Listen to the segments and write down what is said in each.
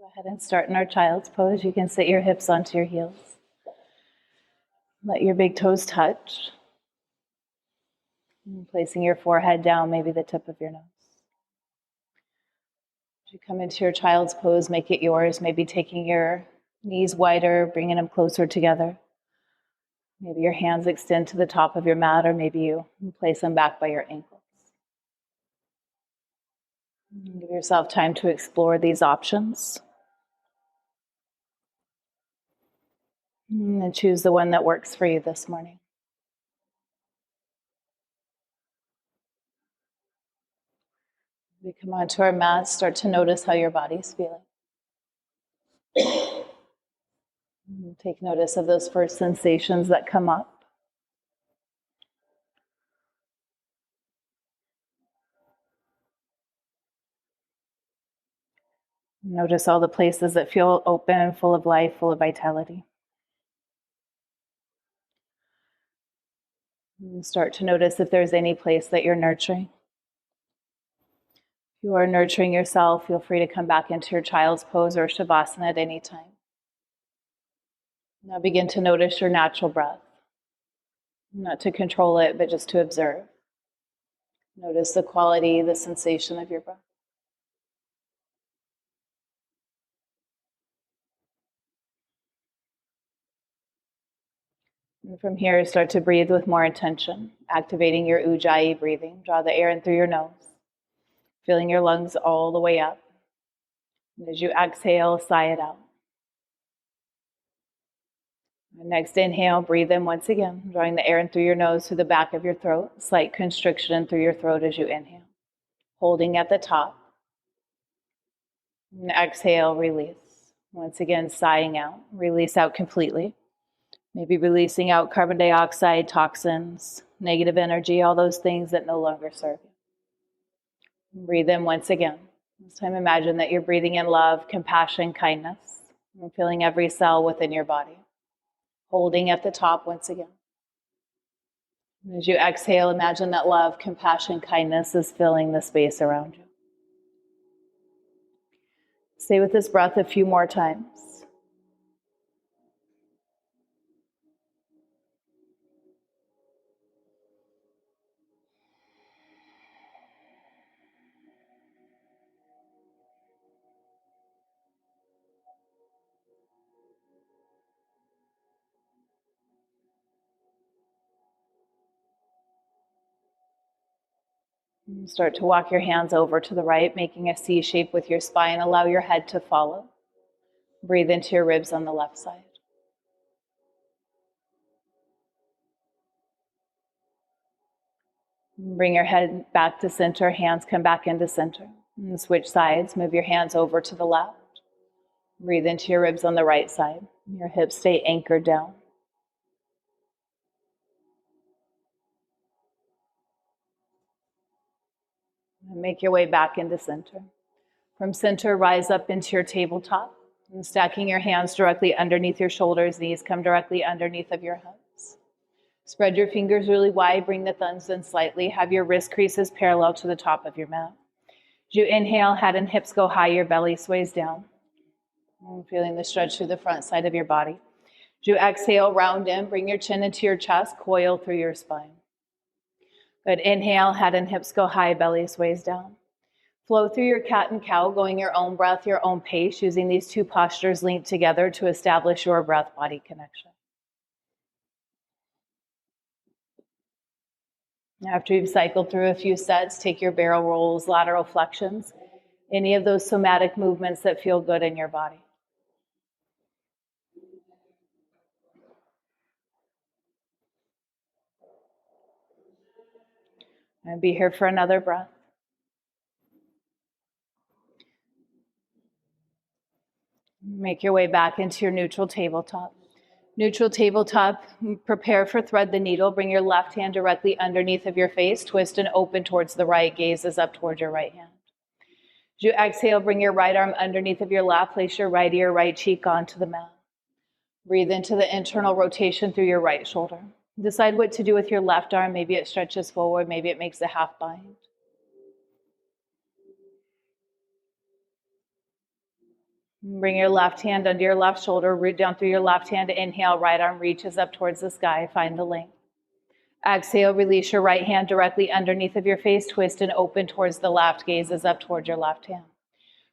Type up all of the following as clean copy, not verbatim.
ahead and start in our child's pose. You can sit your hips onto your heels. Let your big toes touch. And placing your forehead down, maybe the tip of your nose. As you come into your child's pose, make it yours. Maybe taking your knees wider, bringing them closer together. Maybe your hands extend to the top of your mat, or maybe you place them back by your ankles. Give yourself time to explore these options. And choose the one that works for you this morning. We come onto our mat, start to notice how your body's feeling. Take notice of those first sensations that come up. Notice all the places that feel open, full of life, full of vitality. And start to notice if there's any place that you're nurturing. If you are nurturing yourself, feel free to come back into your child's pose or Shavasana at any time. Now begin to notice your natural breath. Not to control it, but just to observe. Notice the quality, the sensation of your breath. And from here, start to breathe with more intention, activating your Ujjayi breathing. Draw the air in through your nose, filling your lungs all the way up. And as you exhale, sigh it out. And next inhale, breathe in once again, drawing the air in through your nose to the back of your throat. Slight constriction through your throat as you inhale. Holding at the top. And exhale, release. Once again, sighing out. Release out completely. Maybe releasing out carbon dioxide, toxins, negative energy, all those things that no longer serve you. Breathe in once again. This time imagine that you're breathing in love, compassion, kindness, and feeling every cell within your body. Holding at the top once again. And as you exhale, imagine that love, compassion, kindness is filling the space around you. Stay with this breath a few more times. And start to walk your hands over to the right, making a C shape with your spine. Allow your head to follow. Breathe into your ribs on the left side. Bring your head back to center, hands come back into center. And switch sides, move your hands over to the left. Breathe into your ribs on the right side. Your hips stay anchored down. And make your way back into center. From center, rise up into your tabletop. And stacking your hands directly underneath your shoulders, knees come directly underneath of your hips. Spread your fingers really wide, bring the thumbs in slightly. Have your wrist creases parallel to the top of your mat. As you inhale, head and hips go high, your belly sways down. And feeling the stretch through the front side of your body. As you exhale, round in, bring your chin into your chest, coil through your spine. Good, inhale, head and hips go high, belly sways down. Flow through your cat and cow, going your own breath, your own pace, using these two postures linked together to establish your breath-body connection. After you've cycled through a few sets, take your barrel rolls, lateral flexions, any of those somatic movements that feel good in your body. And be here for another breath. Make your way back into your neutral tabletop. Neutral tabletop, prepare for thread the needle. Bring your left hand directly underneath of your face. Twist and open towards the right. Gaze is up towards your right hand. As you exhale, bring your right arm underneath of your left. Place your right ear, right cheek onto the mat. Breathe into the internal rotation through your right shoulder. Decide what to do with your left arm. Maybe it stretches forward. Maybe it makes a half bind. Bring your left hand under your left shoulder, root down through your left hand. Inhale, right arm reaches up towards the sky. Find the length. Exhale, release your right hand directly underneath of your face. Twist and open towards the left. Gaze is up towards your left hand.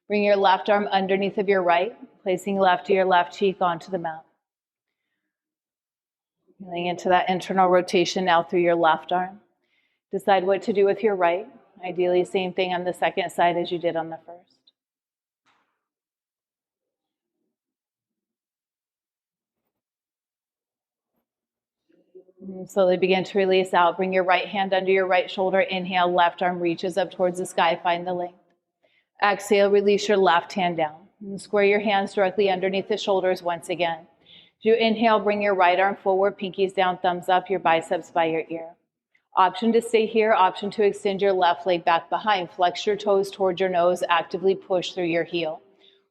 Bring your left arm underneath of your right, placing left to your left cheek onto the mat. Feeling into that internal rotation now through your left arm. Decide what to do with your right. Ideally, same thing on the second side as you did on the first. And slowly begin to release out. Bring your right hand under your right shoulder. Inhale, left arm reaches up towards the sky. Find the length. Exhale, release your left hand down. And square your hands directly underneath the shoulders once again. As you inhale, bring your right arm forward, pinkies down, thumbs up, your biceps by your ear. Option to stay here, option to extend your left leg back behind. Flex your toes towards your nose, actively push through your heel.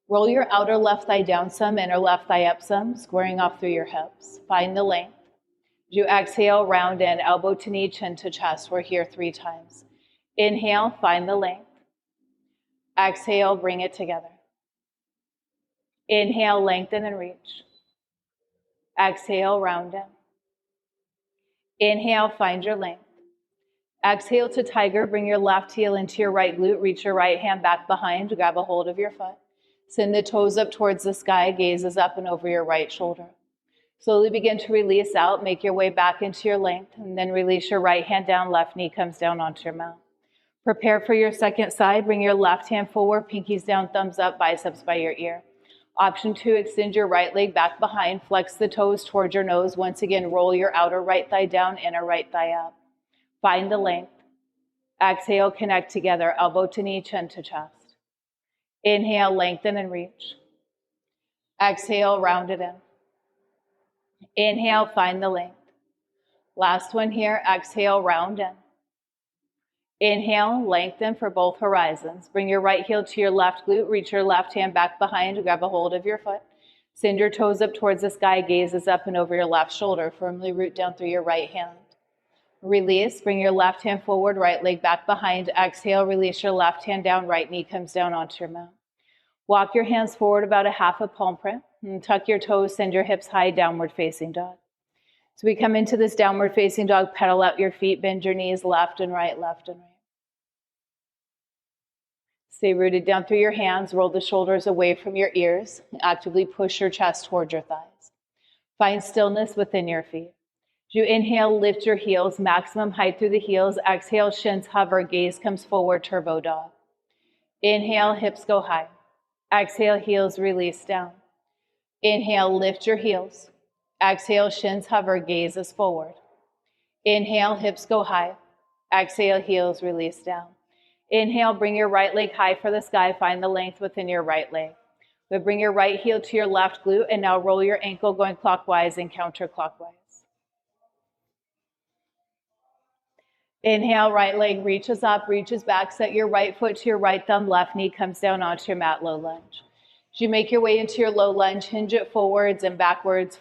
Roll your outer left thigh down some, inner left thigh up some, squaring off through your hips. Find the length. As you exhale, round in, elbow to knee, chin to chest. We're here 3 times. Inhale, find the length. Exhale, bring it together. Inhale, lengthen and reach. Exhale, round in. Inhale, find your length. Exhale to tiger, bring your left heel into your right glute, reach your right hand back behind, grab a hold of your foot. Send the toes up towards the sky, gaze is up and over your right shoulder. Slowly begin to release out, make your way back into your length, and then release your right hand down, left knee comes down onto your mat. Prepare for your second side, bring your left hand forward, pinkies down, thumbs up, biceps by your ear. Option 2, extend your right leg back behind, flex the toes towards your nose. Once again, roll your outer right thigh down, inner right thigh up. Find the length. Exhale, connect together, elbow to knee, chin to chest. Inhale, lengthen and reach. Exhale, round it in. Inhale, find the length. Last one here, exhale, round in. Inhale, lengthen for both horizons. Bring your right heel to your left glute, reach your left hand back behind, grab a hold of your foot. Send your toes up towards the sky, gaze is up and over your left shoulder. Firmly root down through your right hand. Release, bring your left hand forward, right leg back behind. Exhale, release your left hand down, right knee comes down onto your mat. Walk your hands forward about a half a palm print. And tuck your toes, send your hips high, downward facing dog. So we come into this downward facing dog, pedal out your feet, bend your knees left and right, left and right. Stay rooted down through your hands, roll the shoulders away from your ears, and actively push your chest towards your thighs. Find stillness within your feet. As you inhale, lift your heels, maximum height through the heels. Exhale, shins hover, gaze comes forward, turbo dog. Inhale, hips go high. Exhale, heels release down. Inhale, lift your heels. Exhale, shins hover, gaze is forward. Inhale, hips go high. Exhale, heels release down. Inhale, bring your right leg high for the sky. Find the length within your right leg. But bring your right heel to your left glute and now roll your ankle going clockwise and counterclockwise. Inhale, right leg reaches up, reaches back. Set your right foot to your right thumb, left knee comes down onto your mat, low lunge. As you make your way into your low lunge, hinge it forwards and backwards,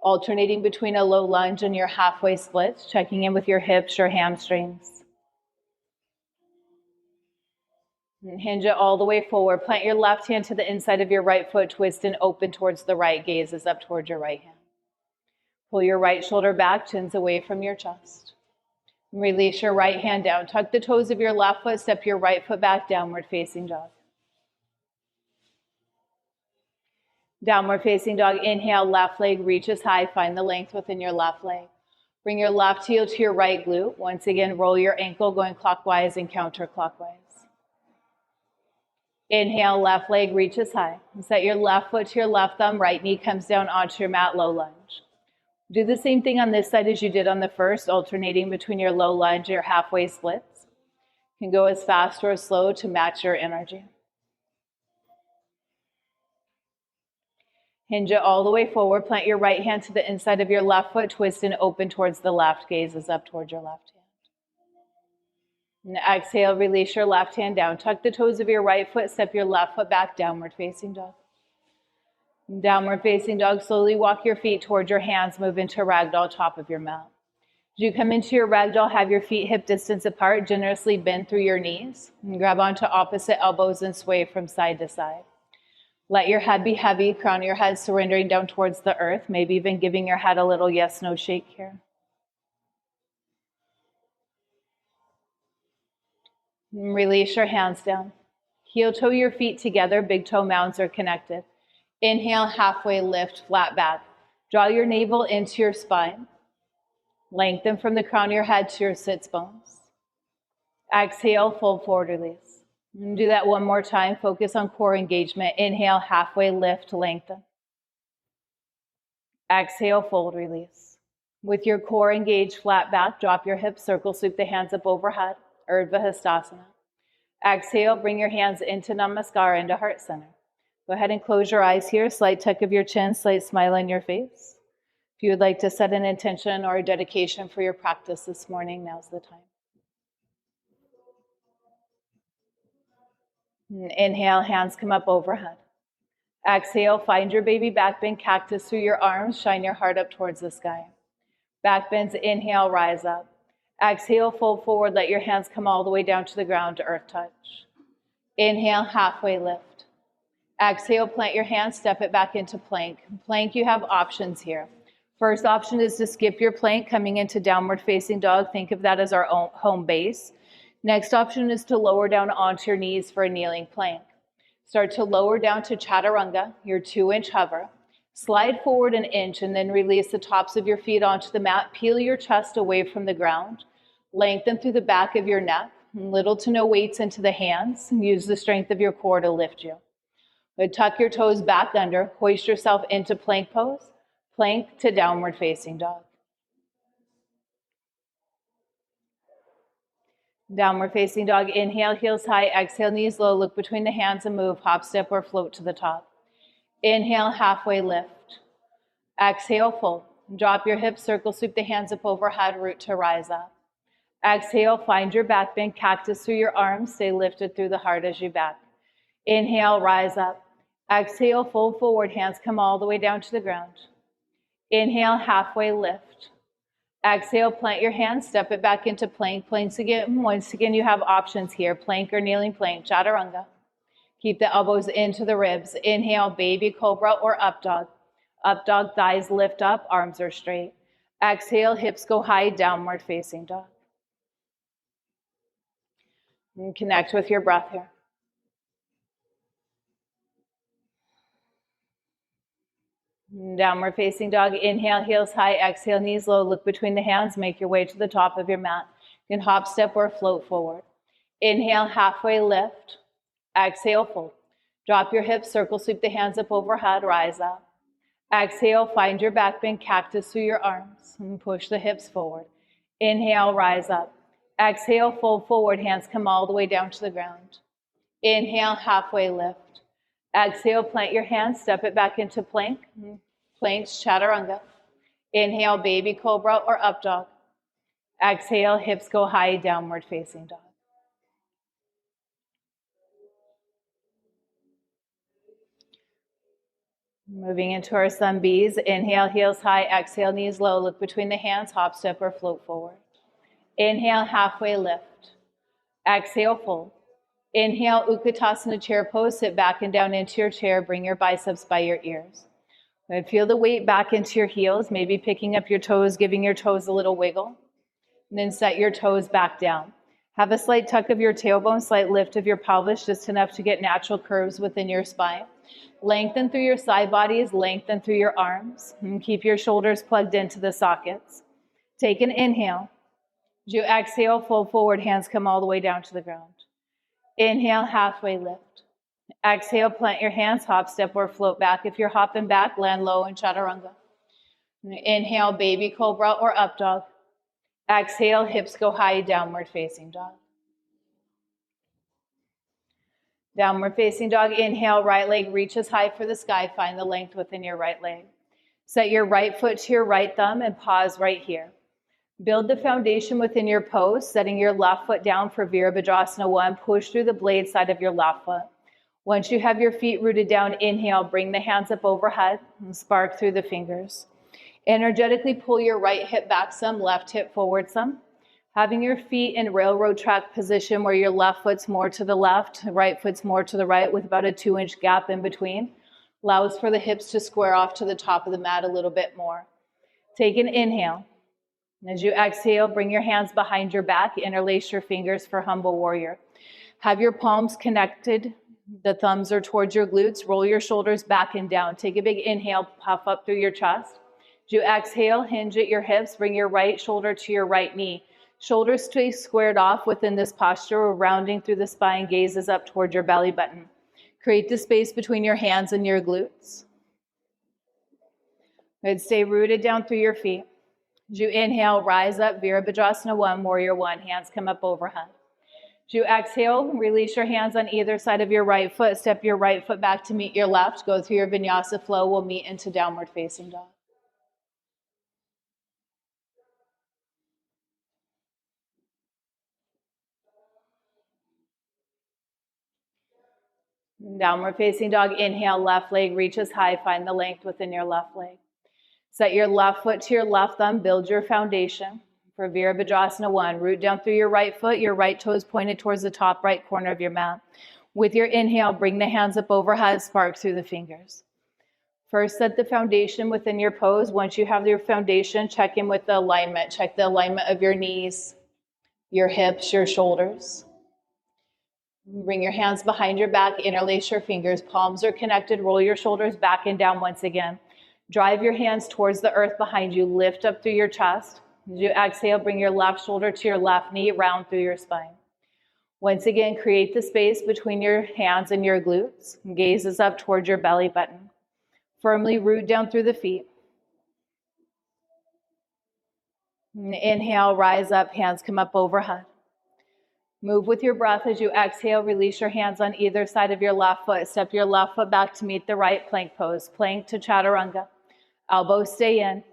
alternating between a low lunge and your halfway splits, checking in with your hips, your hamstrings. And hinge it all the way forward. Plant your left hand to the inside of your right foot, twist and open towards the right, gaze is up towards your right hand. Pull your right shoulder back, chins away from your chest. And release your right hand down. Tuck the toes of your left foot, step your right foot back, downward facing dog. Downward facing dog, inhale, left leg reaches high, find the length within your left leg. Bring your left heel to your right glute. Once again, roll your ankle going clockwise and counterclockwise. Inhale, left leg reaches high. And set your left foot to your left thumb, right knee comes down onto your mat, low lunge. Do the same thing on this side as you did on the first, alternating between your low lunge and your halfway splits. You can go as fast or as slow to match your energy. Hinge it all the way forward. Plant your right hand to the inside of your left foot. Twist and open towards the left. Gaze is up towards your left hand. And exhale, release your left hand down. Tuck the toes of your right foot. Step your left foot back. Downward facing dog. Downward facing dog. Slowly walk your feet towards your hands. Move into ragdoll, top of your mat. As you come into your ragdoll, have your feet hip distance apart. Generously bend through your knees. And grab onto opposite elbows and sway from side to side. Let your head be heavy, crown of your head surrendering down towards the earth, maybe even giving your head a little yes, no shake here. And release your hands down. Heel toe your feet together, big toe mounds are connected. Inhale, halfway lift, flat back. Draw your navel into your spine. Lengthen from the crown of your head to your sits bones. Exhale, fold forward, release. And do that one more time. Focus on core engagement. Inhale, halfway lift, lengthen. Exhale, fold, release. With your core engaged, flat back, drop your hips, circle sweep the hands up overhead, Urdhva Hastasana. Exhale, bring your hands into Namaskar, into Heart Center. Go ahead and close your eyes here, slight tuck of your chin, slight smile on your face. If you would like to set an intention or a dedication for your practice this morning, now's the time. And inhale, hands come up overhead. Exhale, find your baby back bend, cactus through your arms, shine your heart up towards the sky. Back bends, inhale, rise up. Exhale, fold forward, let your hands come all the way down to the ground to earth touch. Inhale, halfway lift. Exhale, plant your hands, step it back into plank. Plank, you have options here. First option is to skip your plank, coming into downward facing dog. Think of that as our own home base. Next option is to lower down onto your knees for a kneeling plank. Start to lower down to chaturanga, your 2-inch hover. Slide forward an inch and then release the tops of your feet onto the mat. Peel your chest away from the ground. Lengthen through the back of your neck. Little to no weights into the hands. Use the strength of your core to lift you. But tuck your toes back under. Hoist yourself into plank pose. Plank to downward facing dog. Downward facing dog. Inhale, heels high. Exhale, knees low. Look between the hands and move. Hop, step, or float to the top. Inhale, halfway lift. Exhale, fold. Drop your hips, circle, sweep the hands up overhead, root to rise up. Exhale, find your back bend, cactus through your arms. Stay lifted through the heart as you back. Inhale, rise up. Exhale, fold forward. Hands come all the way down to the ground. Inhale, halfway lift. Exhale, plant your hands, step it back into plank. Planks again. Once again, you have options here. Plank or kneeling plank, chaturanga. Keep the elbows into the ribs. Inhale, baby cobra or up dog. Up dog, thighs lift up, arms are straight. Exhale, hips go high, downward facing dog. And connect with your breath here. Downward facing dog. Inhale, heels high. Exhale, knees low. Look between the hands. Make your way to the top of your mat. You can hop, step, or float forward. Inhale, halfway lift. Exhale, fold. Drop your hips, circle, sweep the hands up overhead, rise up. Exhale, find your back bend, cactus through your arms, and push the hips forward. Inhale, rise up. Exhale, fold forward, hands come all the way down to the ground. Inhale, halfway lift. Exhale, plant your hands, step it back into plank. Planks, chaturanga. Inhale, baby cobra or up dog. Exhale, hips go high, downward facing dog. Moving into our sun bees. Inhale, heels high. Exhale, knees low. Look between the hands, hop, step, or float forward. Inhale, halfway lift. Exhale, fold. Inhale, Utkatasana chair pose. Sit back and down into your chair. Bring your biceps by your ears. And feel the weight back into your heels, maybe picking up your toes, giving your toes a little wiggle. And then set your toes back down. Have a slight tuck of your tailbone, slight lift of your pelvis, just enough to get natural curves within your spine. Lengthen through your side bodies, lengthen through your arms, and keep your shoulders plugged into the sockets. Take an inhale. As you exhale, fold forward, hands come all the way down to the ground. Inhale, halfway lift. Exhale, plant your hands, hop, step, or float back. If you're hopping back, land low in chaturanga. Inhale, baby cobra or up dog. Exhale, hips go high, downward facing dog. Downward facing dog. Inhale, right leg reaches high for the sky. Find the length within your right leg. Set your right foot to your right thumb and pause right here. Build the foundation within your pose, setting your left foot down for Virabhadrasana 1. Push through the blade side of your left foot. Once you have your feet rooted down, inhale, bring the hands up overhead and spark through the fingers. Energetically pull your right hip back some, left hip forward some. Having your feet in railroad track position where your left foot's more to the left, right foot's more to the right with about a 2-inch gap in between, allows for the hips to square off to the top of the mat a little bit more. Take an inhale. As you exhale, bring your hands behind your back, interlace your fingers for humble warrior. Have your palms connected, the thumbs are towards your glutes, roll your shoulders back and down. Take a big inhale, puff up through your chest. As you exhale, hinge at your hips, bring your right shoulder to your right knee. Shoulders stay squared off within this posture, or rounding through the spine, gazes up toward your belly button. Create the space between your hands and your glutes. Good, stay rooted down through your feet. As you inhale, rise up, Virabhadrasana 1, Warrior 1, hands come up overhead. As you exhale, release your hands on either side of your right foot, step your right foot back to meet your left, go through your Vinyasa flow, we'll meet into downward facing dog. Downward facing dog, inhale, left leg reaches high, find the length within your left leg. Set your left foot to your left thumb, build your foundation. For Virabhadrasana 1, root down through your right foot, your right toes pointed towards the top right corner of your mat. With your inhale, bring the hands up overhead, spark through the fingers. First, set the foundation within your pose. Once you have your foundation, check in with the alignment. Check the alignment of your knees, your hips, your shoulders. Bring your hands behind your back, interlace your fingers, palms are connected, roll your shoulders back and down once again. Drive your hands towards the earth behind you, lift up through your chest. As you exhale, bring your left shoulder to your left knee, round through your spine. Once again, create the space between your hands and your glutes. Gazes up towards your belly button. Firmly root down through the feet. Inhale, rise up, hands come up overhead. Move with your breath as you exhale, release your hands on either side of your left foot. Step your left foot back to meet the right plank pose. Plank to chaturanga. Elbows stay in.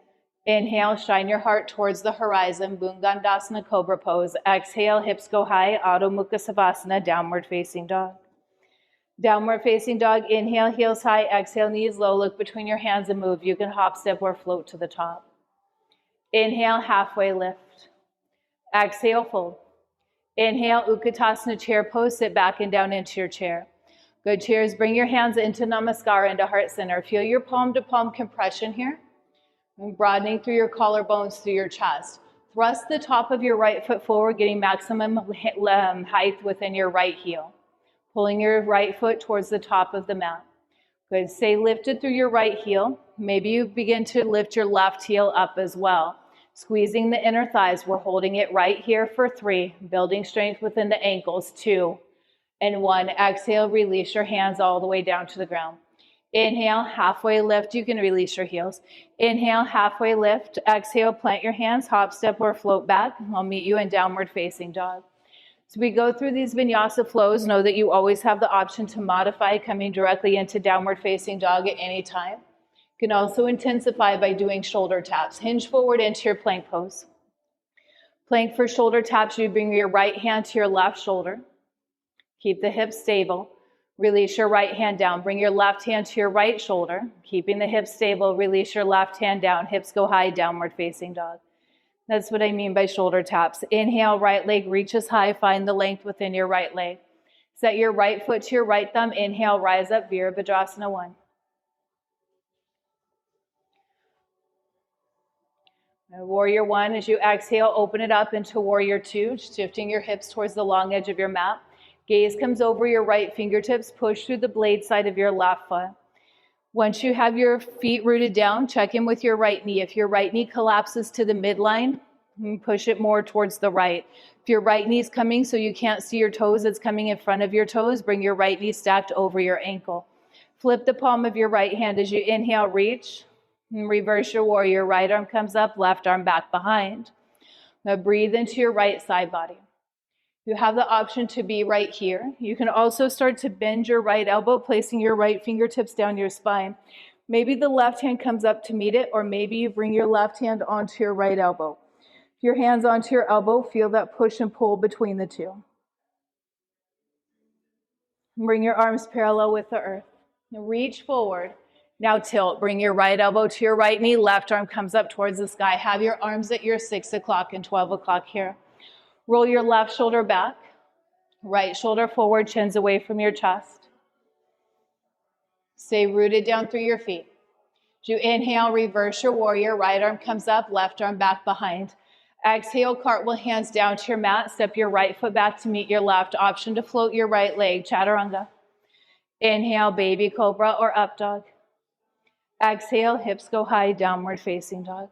Inhale, shine your heart towards the horizon, Bhungandasana Cobra pose. Exhale, hips go high, Adho Mukha Savasana, downward facing dog. Downward facing dog, inhale, heels high, exhale, knees low, look between your hands and move. You can hop, step, or float to the top. Inhale, halfway lift. Exhale, fold. Inhale, Utkatasana chair pose, sit back and down into your chair. Good, cheers, bring your hands into Namaskara, into heart center. Feel your palm to palm compression here. Broadening through your collarbones, through your chest. Thrust the top of your right foot forward, getting maximum height within your right heel. Pulling your right foot towards the top of the mat. Good, stay lifted through your right heel. Maybe you begin to lift your left heel up as well. Squeezing the inner thighs, we're holding it right here for 3. Building strength within the ankles, 2 and 1. Exhale, release your hands all the way down to the ground. Inhale, halfway lift, you can release your heels. Inhale, halfway lift. Exhale, plant your hands, hop, step, or float back. I'll meet you in downward facing dog. So we go through these vinyasa flows. Know that you always have the option to modify coming directly into downward facing dog at any time. You can also intensify by doing shoulder taps. Hinge forward into your plank pose. Plank for shoulder taps, you bring your right hand to your left shoulder. Keep the hips stable. Release your right hand down. Bring your left hand to your right shoulder. Keeping the hips stable, release your left hand down. Hips go high, downward facing dog. That's what I mean by shoulder taps. Inhale, right leg reaches high. Find the length within your right leg. Set your right foot to your right thumb. Inhale, rise up, Virabhadrasana 1. Warrior 1, as you exhale, open it up into Warrior 2, shifting your hips towards the long edge of your mat. Gaze comes over your right fingertips, push through the blade side of your left foot. Once you have your feet rooted down, check in with your right knee. If your right knee collapses to the midline, push it more towards the right. If your right knee is coming so you can't see your toes, it's coming in front of your toes, bring your right knee stacked over your ankle. Flip the palm of your right hand as you inhale, reach. And reverse your warrior. Right arm comes up, left arm back behind. Now breathe into your right side body. You have the option to be right here. You can also start to bend your right elbow, placing your right fingertips down your spine. Maybe the left hand comes up to meet it, or maybe you bring your left hand onto your right elbow. If your hand's onto your elbow, feel that push and pull between the two. Bring your arms parallel with the earth. Now reach forward. Now tilt. Bring your right elbow to your right knee. Left arm comes up towards the sky. Have your arms at your 6 o'clock and 12 o'clock here. Roll your left shoulder back, right shoulder forward, chins away from your chest. Stay rooted down through your feet. As you inhale, reverse your warrior. Right arm comes up, left arm back behind. Exhale, cartwheel, hands down to your mat. Step your right foot back to meet your left. Option to float your right leg, chaturanga. Inhale, baby cobra or up dog. Exhale, hips go high, downward facing dog.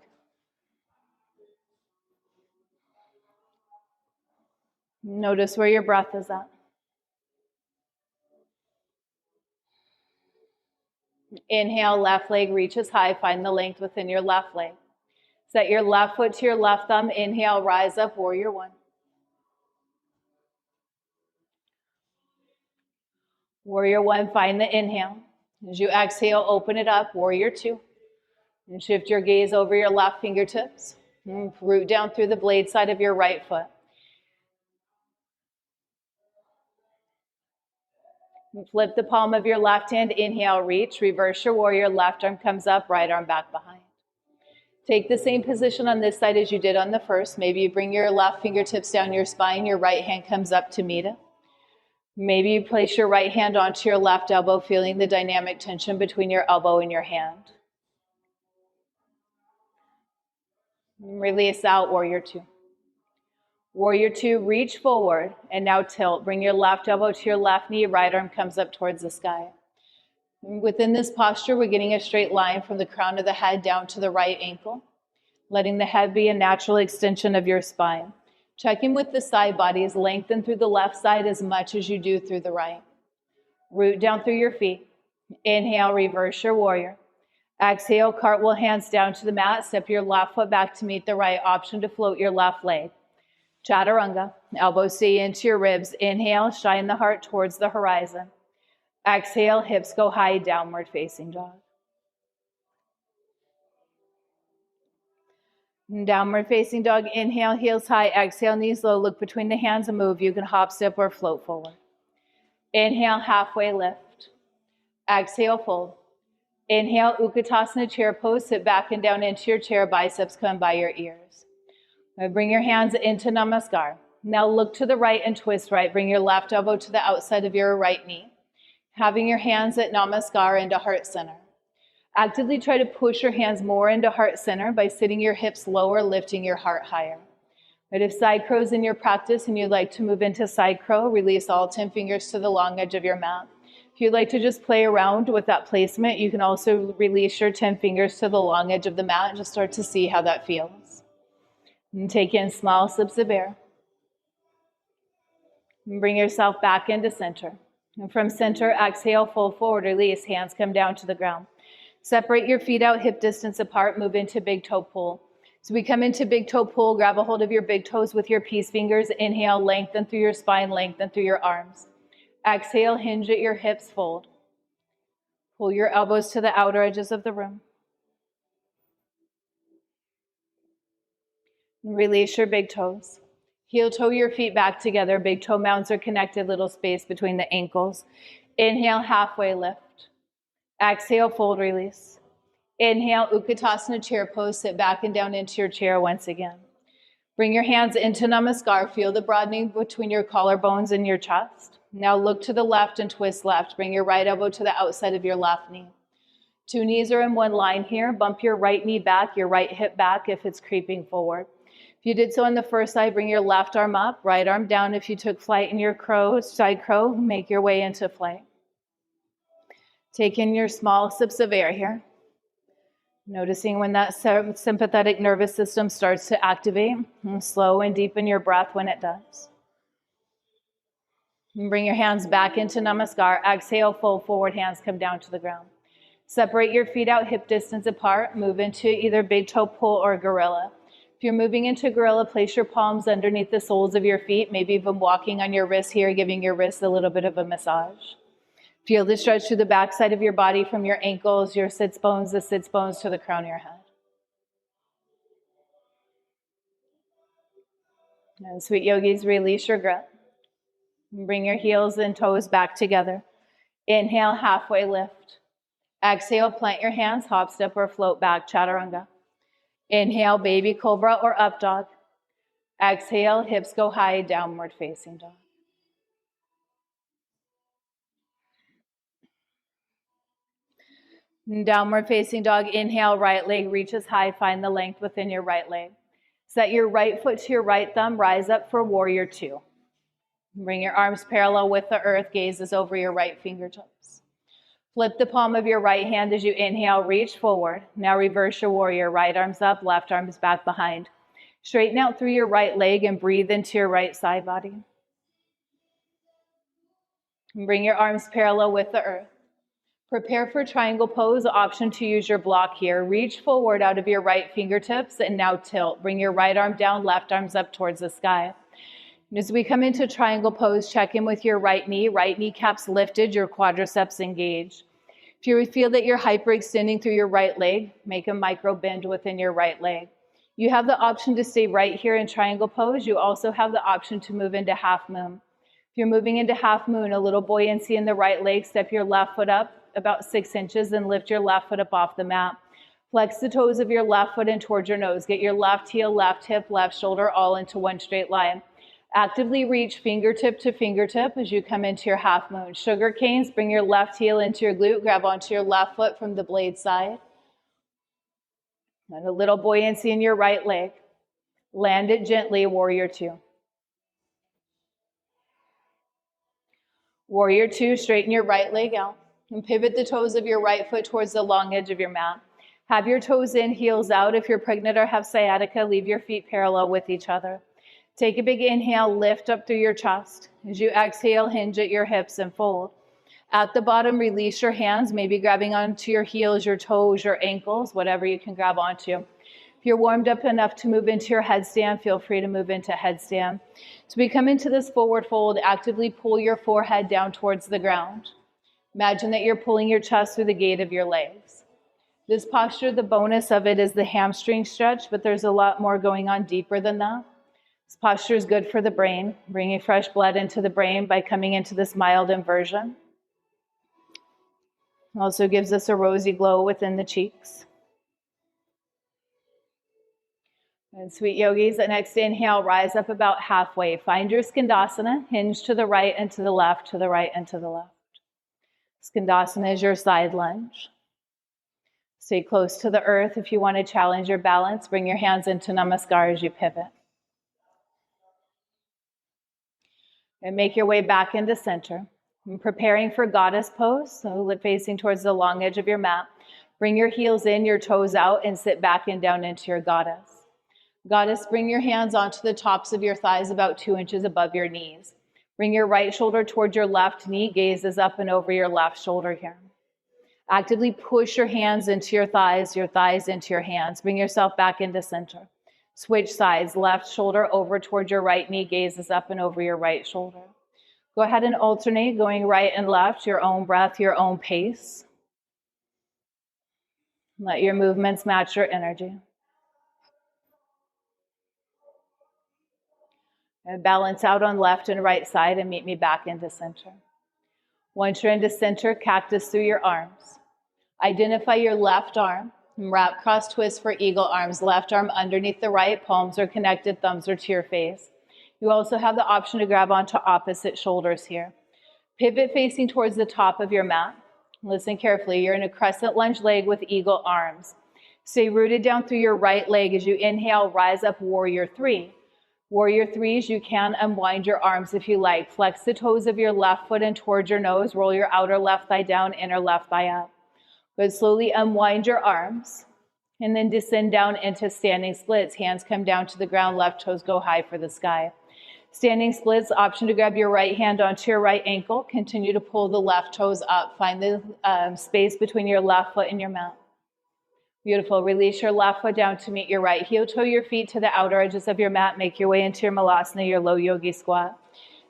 Notice where your breath is at. Inhale, left leg reaches high. Find the length within your left leg. Set your left foot to your left thumb. Inhale, rise up, warrior one. Warrior one, find the inhale. As you exhale, open it up, warrior two. And shift your gaze over your left fingertips. Root down through the blade side of your right foot. And flip the palm of your left hand. Inhale, reach. Reverse your warrior. Left arm comes up, right arm back behind. Take the same position on this side as you did on the first. Maybe you bring your left fingertips down your spine. Your right hand comes up to meet it. Maybe you place your right hand onto your left elbow, feeling the dynamic tension between your elbow and your hand. Release out, warrior two. Warrior two, reach forward and now tilt. Bring your left elbow to your left knee, right arm comes up towards the sky. Within this posture, we're getting a straight line from the crown of the head down to the right ankle, letting the head be a natural extension of your spine. Checking with the side bodies, lengthen through the left side as much as you do through the right. Root down through your feet. Inhale, reverse your warrior. Exhale, cartwheel, hands down to the mat. Step your left foot back to meet the right. Option to float your left leg. Chaturanga, elbows stay into your ribs. Inhale, shine the heart towards the horizon. Exhale, hips go high, downward facing dog. Downward facing dog, inhale, heels high. Exhale, knees low. Look between the hands and move. You can hop, step, or float forward. Inhale, halfway lift. Exhale, fold. Inhale, Utkatasana chair pose. Sit back and down into your chair. Biceps come by your ears. Now bring your hands into Namaskar. Now look to the right and twist right. Bring your left elbow to the outside of your right knee. Having your hands at Namaskar into heart center. Actively try to push your hands more into heart center by sitting your hips lower, lifting your heart higher. But if side crow is in your practice and you'd like to move into side crow, release all 10 fingers to the long edge of your mat. If you'd like to just play around with that placement, you can also release your 10 fingers to the long edge of the mat and just start to see how that feels. And take in small sips of air. And bring yourself back into center. And from center, exhale, fold forward, release. Hands come down to the ground. Separate your feet out, hip distance apart, move into big toe pull. So we come into big toe pull, grab a hold of your big toes with your peace fingers. Inhale, lengthen through your spine, lengthen through your arms. Exhale, hinge at your hips, fold. Pull your elbows to the outer edges of the room. Release your big toes. Heel toe your feet back together. Big toe mounds are connected, little space between the ankles. Inhale, halfway lift. Exhale, fold, release. Inhale, Utkatasana chair pose. Sit back and down into your chair once again. Bring your hands into Namaskar. Feel the broadening between your collarbones and your chest. Now look to the left and twist left. Bring your right elbow to the outside of your left knee. Two knees are in one line here. Bump your right knee back, your right hip back if it's creeping forward. If you did so on the first side, bring your left arm up, right arm down. If you took flight in your crow, side crow, make your way into flight. Take in your small sips of air here. Noticing when that sympathetic nervous system starts to activate. And slow and deepen your breath when it does. And bring your hands back into Namaskar. Exhale, fold forward, hands come down to the ground. Separate your feet out, hip distance apart. Move into either big toe pull or gorilla. If you're moving into gorilla, place your palms underneath the soles of your feet. Maybe even walking on your wrists here, giving your wrists a little bit of a massage. Feel the stretch through the backside of your body from your ankles, your sits bones, the sits bones to the crown of your head. And sweet yogis, release your grip. And bring your heels and toes back together. Inhale, halfway lift. Exhale, plant your hands, hop, step, or float back, chaturanga. Inhale, baby cobra or up dog. Exhale, hips go high, downward facing dog. Downward facing dog, inhale, right leg reaches high, find the length within your right leg. Set your right foot to your right thumb, rise up for warrior two. Bring your arms parallel with the earth, gazes over your right fingertips. Flip the palm of your right hand as you inhale, reach forward. Now reverse your warrior, right arm's up, left arm's back behind. Straighten out through your right leg and breathe into your right side body. And bring your arms parallel with the earth. Prepare for triangle pose, option to use your block here. Reach forward out of your right fingertips and now tilt. Bring your right arm down, left arm's up towards the sky. And as we come into triangle pose, check in with your right kneecaps lifted, your quadriceps engaged. If you feel that you're hyperextending through your right leg, make a micro bend within your right leg. You have the option to stay right here in triangle pose. You also have the option to move into half moon. If you're moving into half moon, a little buoyancy in the right leg, step your left foot up about 6 inches and lift your left foot up off the mat. Flex the toes of your left foot in towards your nose. Get your left heel, left hip, left shoulder all into one straight line. Actively reach fingertip to fingertip as you come into your half moon. Sugar canes, bring your left heel into your glute, grab onto your left foot from the blade side. And a little buoyancy in your right leg. Land it gently, warrior two. Warrior two, straighten your right leg out and pivot the toes of your right foot towards the long edge of your mat. Have your toes in, heels out. If you're pregnant or have sciatica, leave your feet parallel with each other. Take a big inhale, lift up through your chest. As you exhale, hinge at your hips and fold. At the bottom, release your hands, maybe grabbing onto your heels, your toes, your ankles, whatever you can grab onto. If you're warmed up enough to move into your headstand, feel free to move into headstand. So we come into this forward fold, actively pull your forehead down towards the ground. Imagine that you're pulling your chest through the gate of your legs. This posture, the bonus of it is the hamstring stretch, but there's a lot more going on deeper than that. This posture is good for the brain, bringing fresh blood into the brain by coming into this mild inversion. It also gives us a rosy glow within the cheeks. And sweet yogis, the next inhale, rise up about halfway. Find your skandasana, hinge to the right and to the left, to the right and to the left. Skandasana is your side lunge. Stay close to the earth. If you want to challenge your balance, bring your hands into namaskar as you pivot. And make your way back into center. And preparing for goddess pose, so facing towards the long edge of your mat. Bring your heels in, your toes out, and sit back and down into your goddess. Goddess, bring your hands onto the tops of your thighs about 2 inches above your knees. Bring your right shoulder towards your left knee, gazes up and over your left shoulder here. Actively push your hands into your thighs into your hands. Bring yourself back into center. Switch sides, left shoulder over towards your right knee, gazes up and over your right shoulder. Go ahead and alternate, going right and left, your own breath, your own pace. Let your movements match your energy. And balance out on left and right side and meet me back into center. Once you're into center, cactus through your arms. Identify your left arm. Wrap cross twist for eagle arms. Left arm underneath the right, palms are connected, thumbs are to your face. You also have the option to grab onto opposite shoulders here. Pivot facing towards the top of your mat. Listen carefully. You're in a crescent lunge leg with eagle arms. Stay rooted down through your right leg. As you inhale, rise up, warrior three. Warrior threes, you can unwind your arms if you like. Flex the toes of your left foot in towards your nose. Roll your outer left thigh down, inner left thigh up. Good, slowly unwind your arms. And then descend down into standing splits. Hands come down to the ground, left toes go high for the sky. Standing splits, option to grab your right hand onto your right ankle. Continue to pull the left toes up. Find the space between your left foot and your mat. Beautiful. Release your left foot down to meet your right. Heel toe your feet to the outer edges of your mat. Make your way into your malasana, your low yogi squat.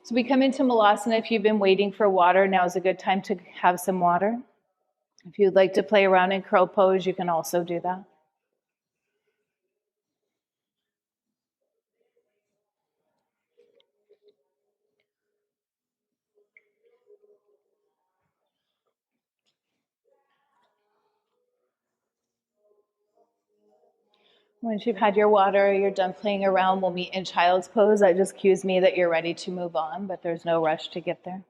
So we come into malasana. If you've been waiting for water, now is a good time to have some water. If you'd like to play around in crow pose, you can also do that. Once you've had your water, you're done playing around, we'll meet in child's pose. That just cues me that you're ready to move on, but there's no rush to get there.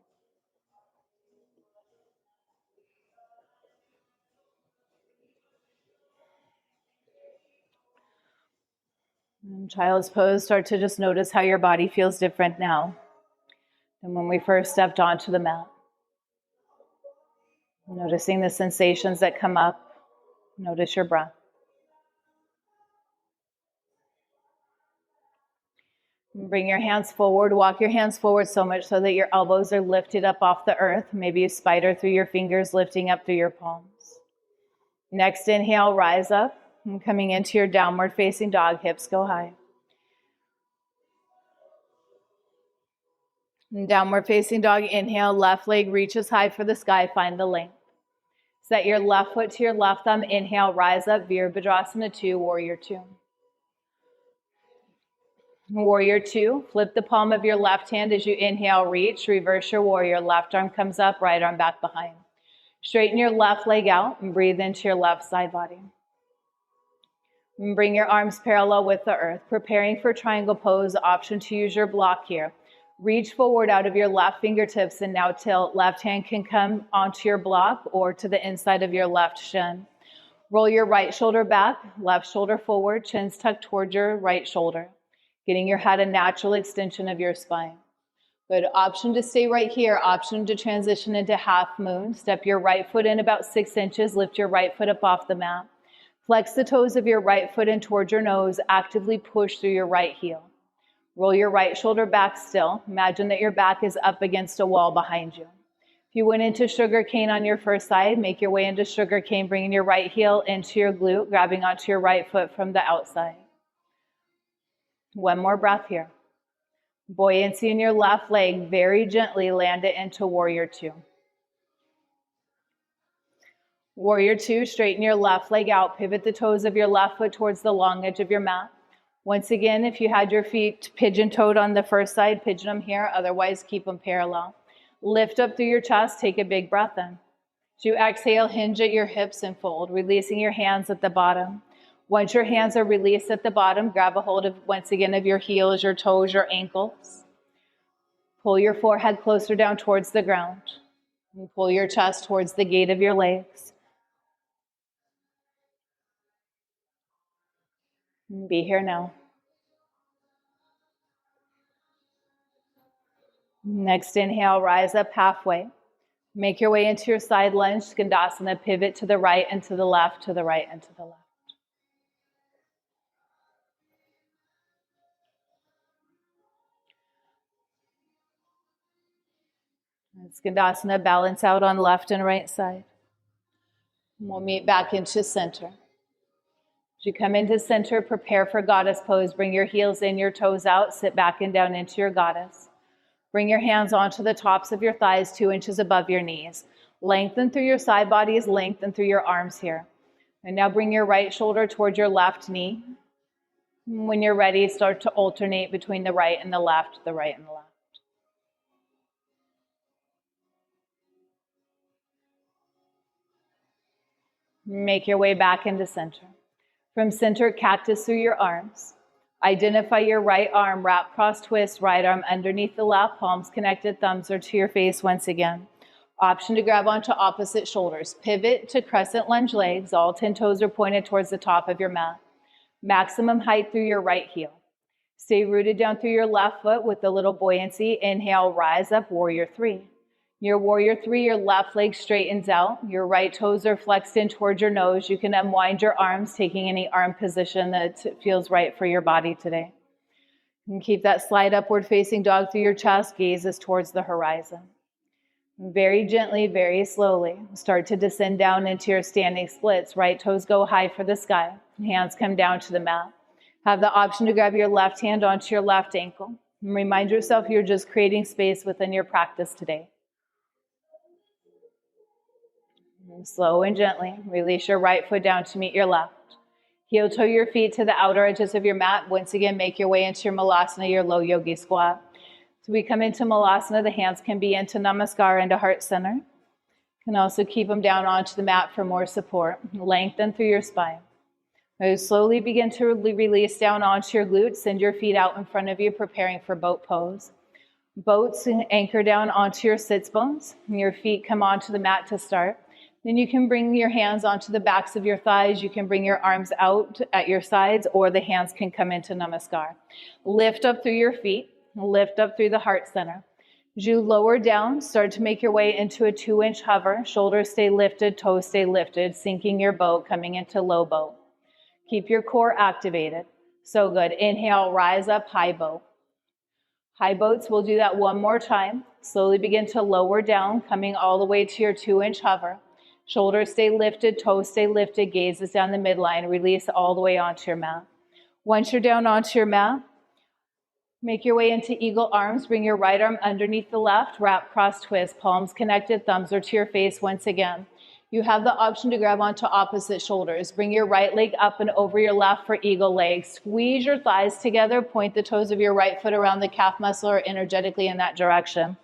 In child's pose, start to just notice how your body feels different now than when we first stepped onto the mat. Noticing the sensations that come up. Notice your breath. Bring your hands forward. Walk your hands forward so much so that your elbows are lifted up off the earth. Maybe you spider through your fingers, lifting up through your palms. Next inhale, rise up. And coming into your downward facing dog, hips go high. And downward facing dog, inhale, left leg reaches high for the sky, find the length. Set your left foot to your left thumb, inhale, rise up, Virabhadrasana 2, Warrior 2. Warrior 2, flip the palm of your left hand as you inhale, reach, reverse your warrior, left arm comes up, right arm back behind. Straighten your left leg out and breathe into your left side body. And bring your arms parallel with the earth, preparing for triangle pose, option to use your block here. Reach forward out of your left fingertips and now tilt. Left hand can come onto your block or to the inside of your left shin. Roll your right shoulder back, left shoulder forward, chin's tucked towards your right shoulder. Getting your head a natural extension of your spine. Good. Option to stay right here. Option to transition into half moon. Step your right foot in about 6 inches. Lift your right foot up off the mat. Flex the toes of your right foot in towards your nose. Actively push through your right heel. Roll your right shoulder back still. Imagine that your back is up against a wall behind you. If you went into sugar cane on your first side, make your way into sugar cane, bringing your right heel into your glute, grabbing onto your right foot from the outside. One more breath here. Buoyancy in your left leg, very gently land it into Warrior 2. Warrior 2, straighten your left leg out, pivot the toes of your left foot towards the long edge of your mat. Once again, if you had your feet pigeon-toed on the first side, pigeon them here, otherwise keep them parallel. Lift up through your chest, take a big breath in. As you exhale, hinge at your hips and fold, releasing your hands at the bottom. Once your hands are released at the bottom, grab a hold of, once again, of your heels, your toes, your ankles. Pull your forehead closer down towards the ground. And pull your chest towards the gate of your legs. And be here now. Next inhale, rise up halfway. Make your way into your side lunge, Skandasana, pivot to the right and to the left, to the right and to the left. Skandasana, balance out on left and right side. And we'll meet back into center. As you come into center, prepare for goddess pose. Bring your heels in, your toes out, sit back and down into your goddess. Bring your hands onto the tops of your thighs, 2 inches above your knees. Lengthen through your side bodies, lengthen through your arms here. And now bring your right shoulder towards your left knee. When you're ready, start to alternate between the right and the left, the right and the left. Make your way back into center. From center, cactus through your arms. Identify your right arm, wrap, cross, twist, right arm underneath the left, palms connected, thumbs are to your face once again. Option to grab onto opposite shoulders. Pivot to crescent lunge legs. All 10 toes are pointed towards the top of your mat. Maximum height through your right heel. Stay rooted down through your left foot with a little buoyancy. Inhale, rise up, Warrior 3. Your Warrior 3, your left leg straightens out. Your right toes are flexed in towards your nose. You can unwind your arms, taking any arm position that feels right for your body today. You can keep that slide upward facing dog through your chest, gazes towards the horizon. Very gently, very slowly, start to descend down into your standing splits. Right toes go high for the sky. Hands come down to the mat. Have the option to grab your left hand onto your left ankle. And remind yourself you're just creating space within your practice today. And slow and gently, release your right foot down to meet your left. Heel toe your feet to the outer edges of your mat. Once again, make your way into your Malasana, your low yogi squat. So we come into Malasana, the hands can be into Namaskar, into heart center. You can also keep them down onto the mat for more support. Lengthen through your spine. Now slowly begin to release down onto your glutes. Send your feet out in front of you, preparing for boat pose. Boats anchor down onto your sits bones. And your feet come onto the mat to start. Then you can bring your hands onto the backs of your thighs. You can bring your arms out at your sides, or the hands can come into namaskar. Lift up through your feet. Lift up through the heart center. As you lower down, start to make your way into a 2-inch hover. Shoulders stay lifted, toes stay lifted, sinking your boat, coming into low boat. Keep your core activated. So good. Inhale, rise up, high boat. High boats, we'll do that one more time. Slowly begin to lower down, coming all the way to your 2-inch hover. Shoulders stay lifted, toes stay lifted, gaze is down the midline. Release all the way onto your mat. Once you're down onto your mat, make your way into eagle arms. Bring your right arm underneath the left, wrap, cross, twist, palms connected, thumbs are to your face once again. You have the option to grab onto opposite shoulders. Bring your right leg up and over your left for eagle leg. Squeeze your thighs together. Point the toes of your right foot around the calf muscle or energetically in that direction.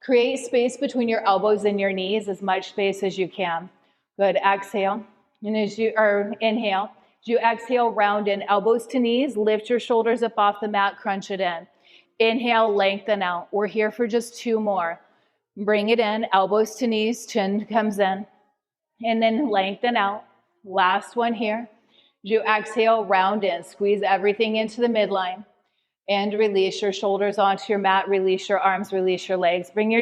Create space between your elbows and your knees, as much space as you can. Good. Exhale. And inhale. As you exhale, round in, elbows to knees. Lift your shoulders up off the mat. Crunch it in. Inhale, lengthen out. We're here for just 2 more. Bring it in, elbows to knees, chin comes in, and then lengthen out. Last one here. As you exhale, round in, squeeze everything into the midline, and release your shoulders onto your mat, release your arms, release your legs. Bring your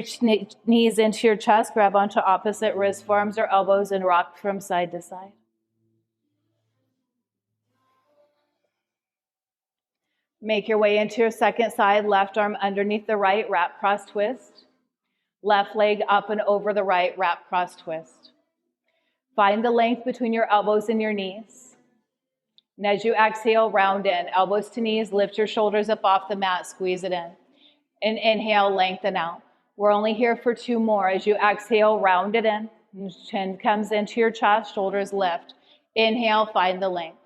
knees into your chest, grab onto opposite wrists, forearms, or elbows, and rock from side to side. Make your way into your second side, left arm underneath the right, wrap, cross, twist. Left leg up and over the right, wrap, cross, twist. Find the length between your elbows and your knees. And as you exhale, round in. Elbows to knees, lift your shoulders up off the mat, squeeze it in. And inhale, lengthen out. We're only here for 2 more. As you exhale, round it in. Chin comes into your chest, shoulders lift. Inhale, find the length.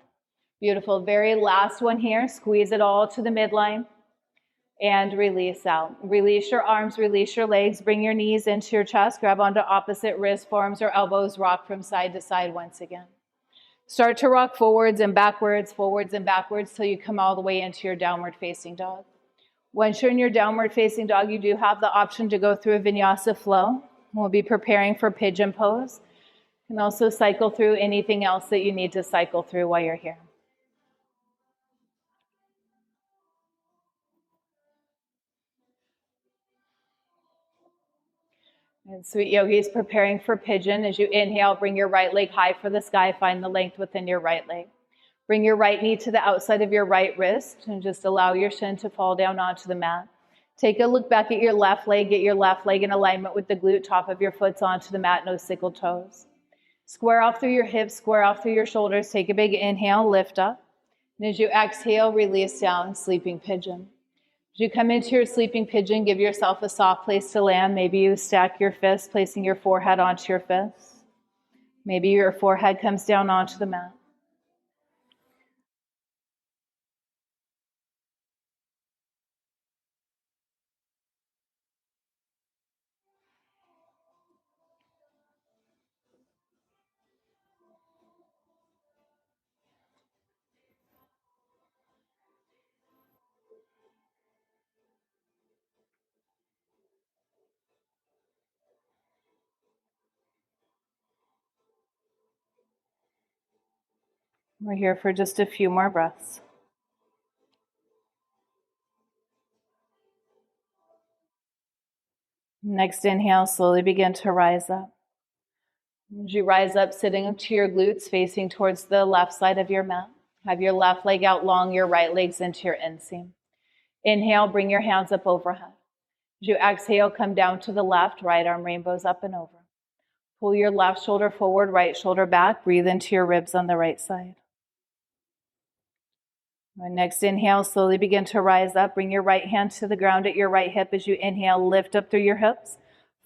Beautiful. Very last one here. Squeeze it all to the midline. And release out. Release your arms, release your legs, bring your knees into your chest, grab onto opposite wrists, forearms, or elbows, rock from side to side once again. Start to rock forwards and backwards till you come all the way into your downward facing dog. Once you're in your downward facing dog, you do have the option to go through a vinyasa flow. We'll be preparing for pigeon pose. You can also cycle through anything else that you need to cycle through while you're here. And sweet yogi is preparing for pigeon. As you inhale, bring your right leg high for the sky. Find the length within your right leg. Bring your right knee to the outside of your right wrist and just allow your shin to fall down onto the mat. Take a look back at your left leg. Get your left leg in alignment with the glute. Top of your foot's onto the mat. No sickle toes. Square off through your hips. Square off through your shoulders. Take a big inhale. Lift up. And as you exhale, release down. Sleeping pigeon. As you come into your sleeping pigeon, give yourself a soft place to land. Maybe you stack your fists, placing your forehead onto your fists. Maybe your forehead comes down onto the mat. We're here for just a few more breaths. Next inhale, slowly begin to rise up. As you rise up, sitting up to your glutes, facing towards the left side of your mat. Have your left leg out long, your right leg's into your inseam. Inhale, bring your hands up overhead. As you exhale, come down to the left, right arm rainbows up and over. Pull your left shoulder forward, right shoulder back. Breathe into your ribs on the right side. Next inhale, slowly begin to rise up. Bring your right hand to the ground at your right hip. As you inhale, lift up through your hips.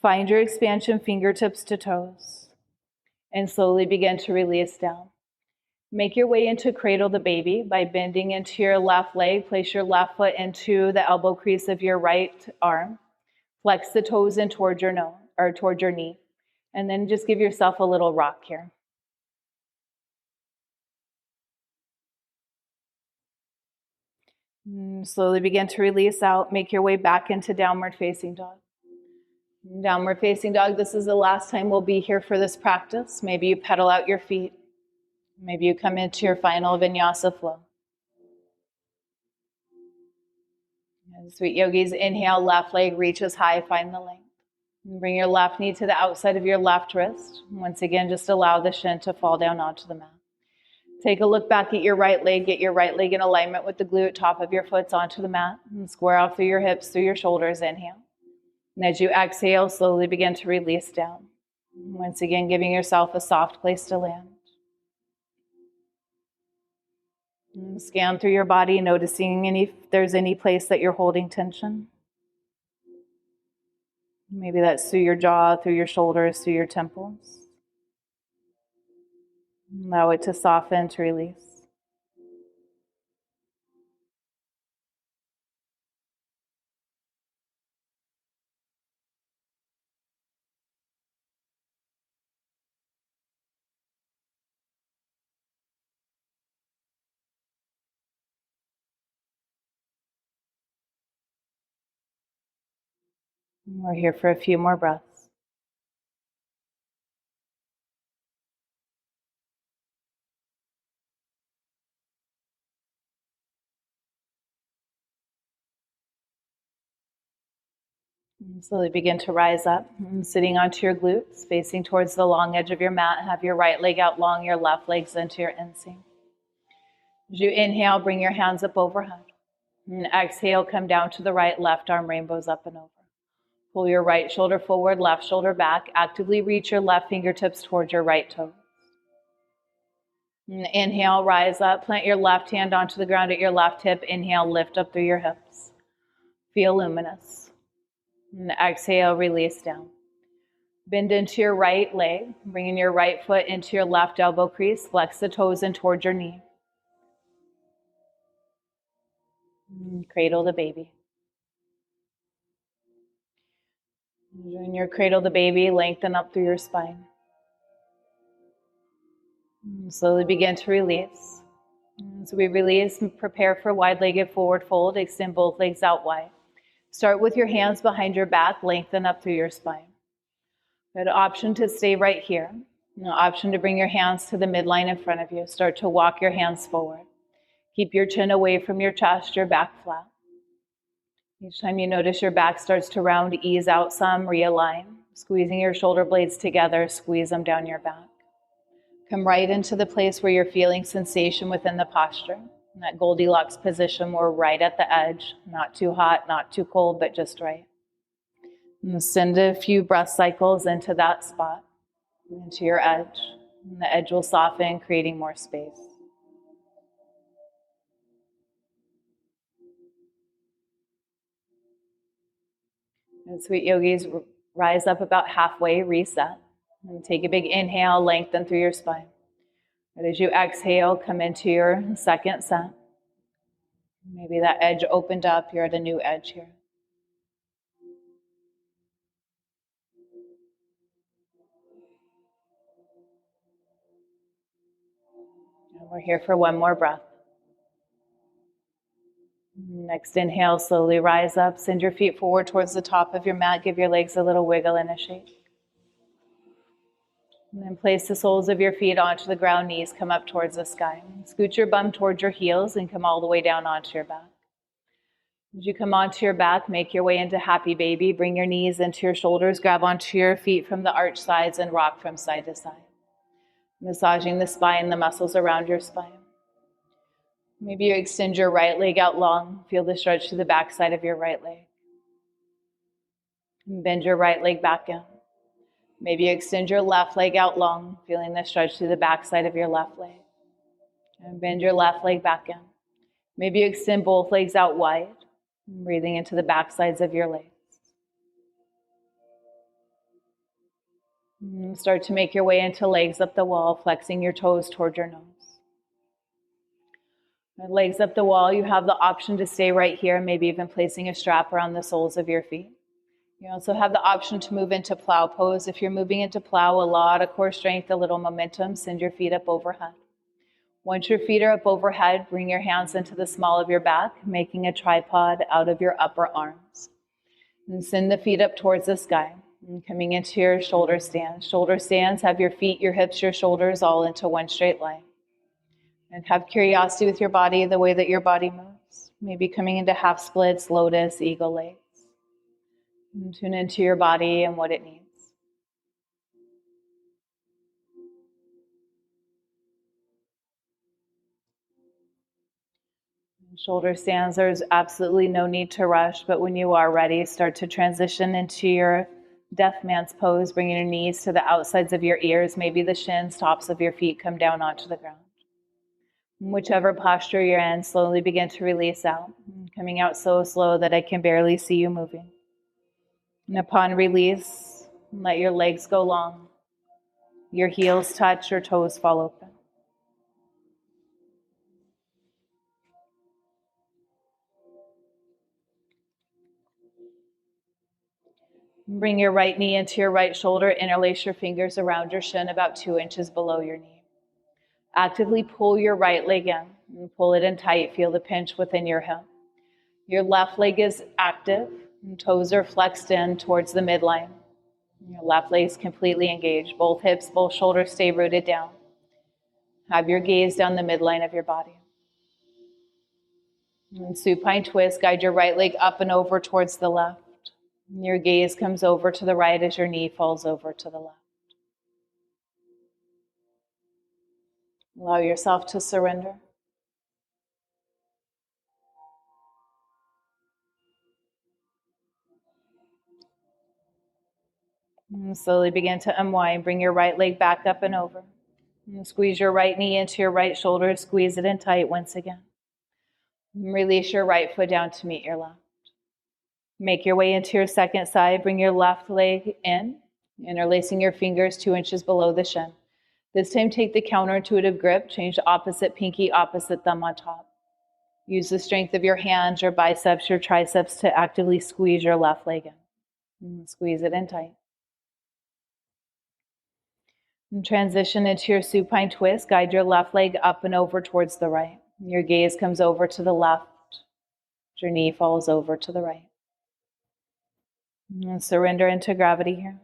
Find your expansion, fingertips to toes. And slowly begin to release down. Make your way into cradle the baby by bending into your left leg. Place your left foot into the elbow crease of your right arm. Flex the toes in towards your nose or towards your knee. And then just give yourself a little rock here. Slowly begin to release out. Make your way back into downward facing dog. Downward facing dog, this is the last time we'll be here for this practice. Maybe you pedal out your feet. Maybe you come into your final vinyasa flow. And sweet yogis, inhale, left leg reaches high, find the length. And bring your left knee to the outside of your left wrist. Once again, just allow the shin to fall down onto the mat. Take a look back at your right leg. Get your right leg in alignment with the glute top of your foot onto the mat. And square out through your hips, through your shoulders. Inhale. And as you exhale, slowly begin to release down. Once again, giving yourself a soft place to land. And scan through your body, noticing if there's any place that you're holding tension. Maybe that's through your jaw, through your shoulders, through your temples. Allow it to soften, to release. We're here for a few more breaths. And slowly begin to rise up, and sitting onto your glutes, facing towards the long edge of your mat. Have your right leg out long, your left leg's into your inseam. As you inhale, bring your hands up overhead. And exhale, come down to the right, left arm rainbows up and over. Pull your right shoulder forward, left shoulder back. Actively reach your left fingertips towards your right toes. And inhale, rise up. Plant your left hand onto the ground at your left hip. Inhale, lift up through your hips. Feel luminous. And exhale, release down. Bend into your right leg, bringing your right foot into your left elbow crease. Flex the toes in towards your knee. And cradle the baby. In your cradle the baby, lengthen up through your spine. And slowly begin to release. As we release, prepare for wide-legged forward fold. Extend both legs out wide. Start with your hands behind your back, lengthen up through your spine. Good option to stay right here. No option to bring your hands to the midline in front of you. Start to walk your hands forward. Keep your chin away from your chest, your back flat. Each time you notice your back starts to round, ease out some, realign. Squeezing your shoulder blades together, squeeze them down your back. Come right into the place where you're feeling sensation within the posture. In that Goldilocks position, we're right at the edge. Not too hot, not too cold, but just right. And send a few breath cycles into that spot, into your edge. And the edge will soften, creating more space. And sweet yogis, rise up about halfway, reset. And take a big inhale, lengthen through your spine. And as you exhale, come into your second set. Maybe that edge opened up, you're at a new edge here. And we're here for one more breath. Next inhale, slowly rise up, send your feet forward towards the top of your mat, give your legs a little wiggle and a shake. And then place the soles of your feet onto the ground, knees come up towards the sky. Scoot your bum towards your heels and come all the way down onto your back. As you come onto your back, make your way into happy baby. Bring your knees into your shoulders, grab onto your feet from the arch sides and rock from side to side. Massaging the spine, the muscles around your spine. Maybe you extend your right leg out long. Feel the stretch to the back side of your right leg. And bend your right leg back in. Maybe you extend your left leg out long, feeling the stretch to the back side of your left leg. And bend your left leg back in. Maybe you extend both legs out wide, breathing into the back sides of your legs. And start to make your way into legs up the wall, flexing your toes toward your nose. And legs up the wall, you have the option to stay right here, maybe even placing a strap around the soles of your feet. You also have the option to move into plow pose. If you're moving into plow, a lot of core strength, a little momentum, send your feet up overhead. Once your feet are up overhead, bring your hands into the small of your back, making a tripod out of your upper arms. And send the feet up towards the sky. And coming into your shoulder stands. Shoulder stands, have your feet, your hips, your shoulders all into one straight line. And have curiosity with your body, the way that your body moves. Maybe coming into half splits, lotus, eagle legs. And tune into your body and what it needs. Shoulder stands, there's absolutely no need to rush, but when you are ready, start to transition into your deaf man's pose, bringing your knees to the outsides of your ears, maybe the shins, tops of your feet come down onto the ground. Whichever posture you're in, slowly begin to release out, coming out so slow that I can barely see you moving. And upon release, let your legs go long, your heels touch, your toes fall open. Bring your right knee into your right shoulder, interlace your fingers around your shin about 2 inches below your knee. Actively pull your right leg in and pull it in tight. Feel the pinch within your hip. Your left leg is active and toes are flexed in towards the midline. Your left leg is completely engaged. Both hips, both shoulders stay rooted down. Have your gaze down the midline of your body. And supine twist, guide your right leg up and over towards the left. Your gaze comes over to the right as your knee falls over to the left. Allow yourself to surrender. And slowly begin to unwind. Bring your right leg back up and over. And squeeze your right knee into your right shoulder. Squeeze it in tight once again. And release your right foot down to meet your left. Make your way into your second side. Bring your left leg in, interlacing your fingers 2 inches below the shin. This time, take the counterintuitive grip. Change the opposite pinky, opposite thumb on top. Use the strength of your hands, your biceps, your triceps to actively squeeze your left leg in. And squeeze it in tight. And transition into your supine twist. Guide your left leg up and over towards the right. Your gaze comes over to the left. Your knee falls over to the right. And surrender into gravity here.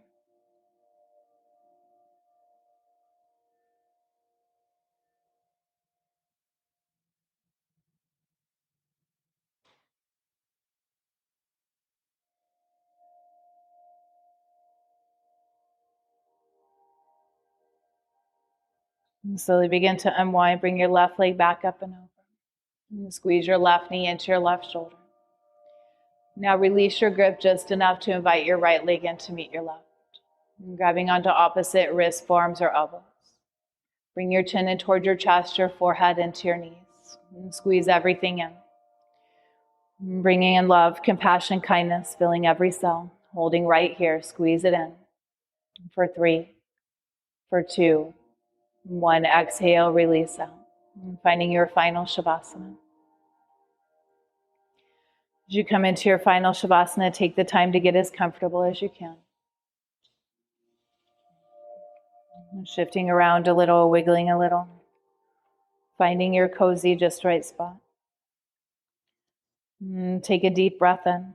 And slowly begin to unwind. Bring your left leg back up and over. And squeeze your left knee into your left shoulder. Now release your grip just enough to invite your right leg in to meet your left. And grabbing onto opposite wrists, forearms, or elbows. Bring your chin in toward your chest, your forehead into your knees. And squeeze everything in. And bringing in love, compassion, kindness, filling every cell. Holding right here, squeeze it in. For 3, for 2, 1. Exhale, release out. And finding your final Shavasana. As you come into your final Shavasana, take the time to get as comfortable as you can. Shifting around a little, wiggling a little. Finding your cozy, just right spot. And take a deep breath in.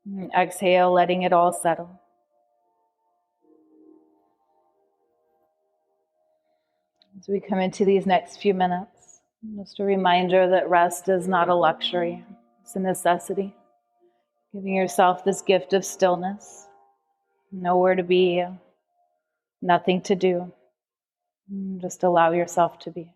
And exhale, letting it all settle. As we come into these next few minutes, just a reminder that rest is not a luxury, it's a necessity. Giving yourself this gift of stillness, nowhere to be, nothing to do. Just allow yourself to be.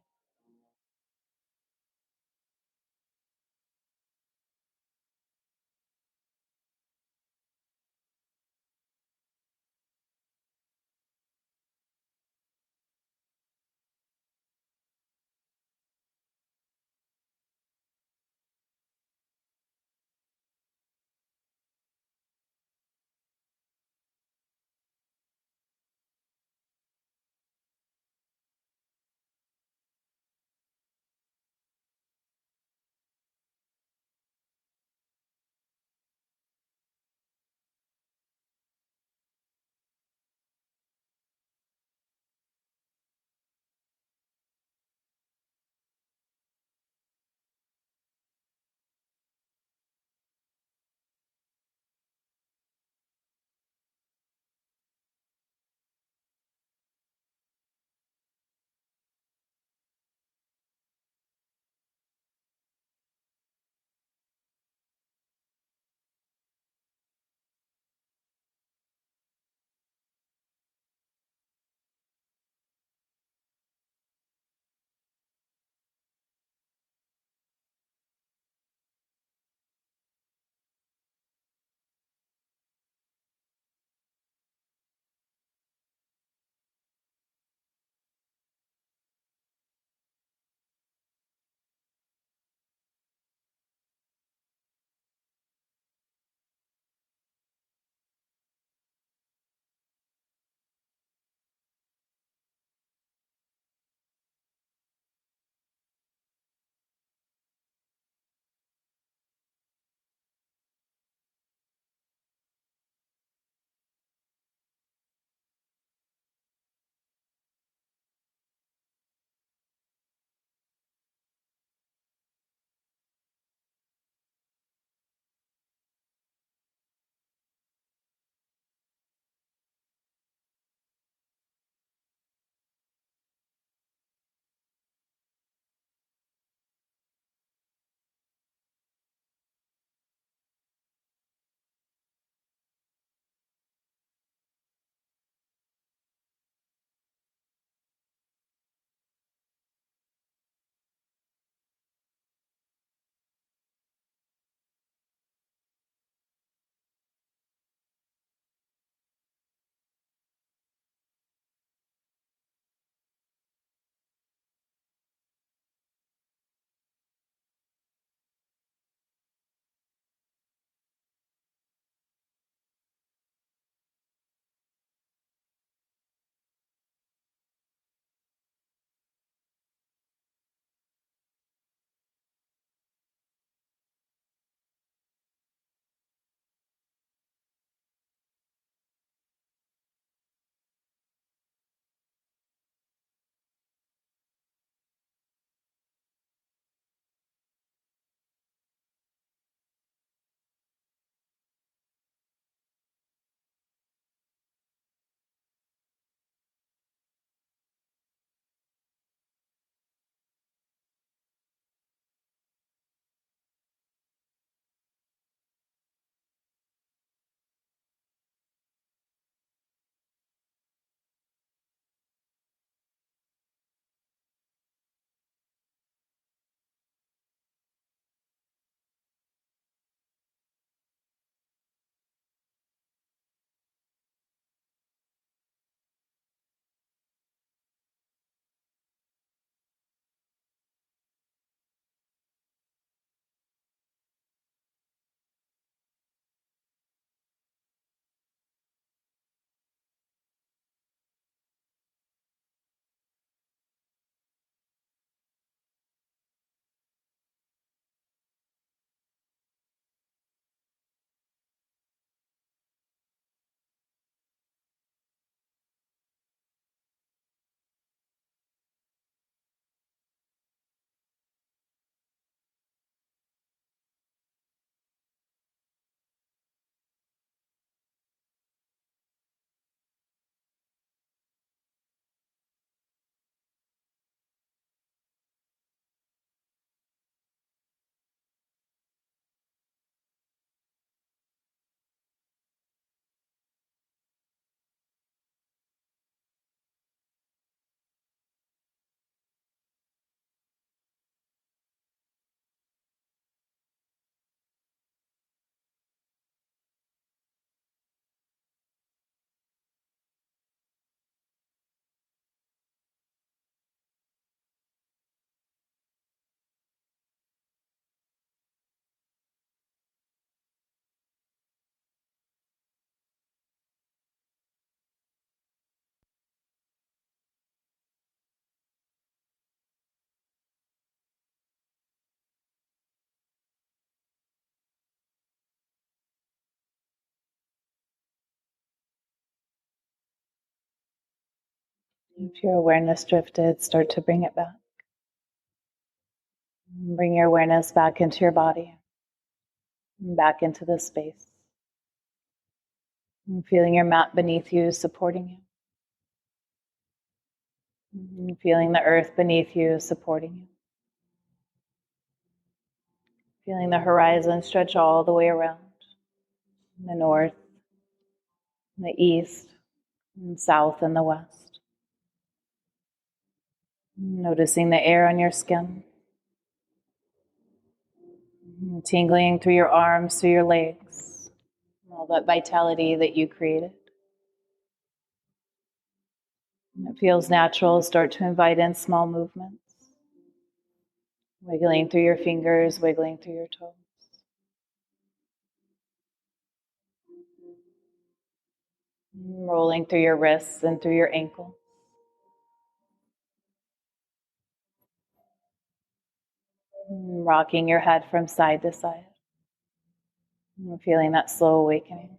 If your awareness drifted, start to bring it back. Bring your awareness back into your body, back into this space. And feeling your mat beneath you supporting you. And feeling the earth beneath you supporting you. Feeling the horizon stretch all the way around. The north, the east, and south, and the west. Noticing the air on your skin. Tingling through your arms, through your legs. All that vitality that you created. When it feels natural, start to invite in small movements. Wiggling through your fingers, wiggling through your toes. Rolling through your wrists and through your ankles. Rocking your head from side to side. And feeling that slow awakening.